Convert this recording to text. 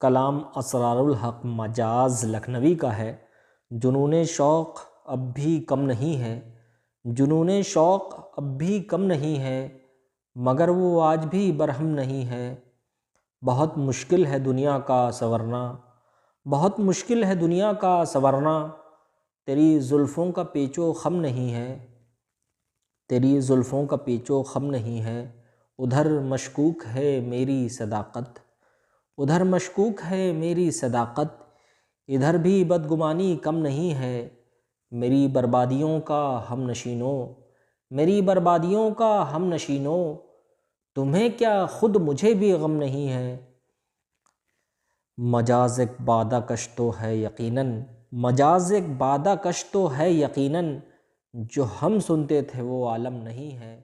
کلام اسرار الحق مجاز لکھنوی کا ہے۔ جنون شوق اب بھی کم نہیں ہے، جنون شوق اب بھی کم نہیں ہے، مگر وہ آج بھی برہم نہیں ہے۔ بہت مشکل ہے دنیا کا سنورنا، بہت مشکل ہے دنیا کا سنورنا، تیری زلفوں کا پیچ و خم نہیں ہے، تیری زلفوں کا پیچ و خم نہیں ہے۔ ادھر مشکوک ہے میری صداقت، ادھر مشکوک ہے میری صداقت، ادھر بھی بدگمانی کم نہیں ہے۔ میری بربادیوں کا ہم نشینوں، میری بربادیوں کا ہم نشینوں، تمہیں کیا خود مجھے بھی غم نہیں ہے۔ مجاز ایک بادہ کش تو ہے یقیناً، مجاز ایک بادہ کش تو ہے یقیناً، جو ہم سنتے تھے وہ عالم نہیں ہے۔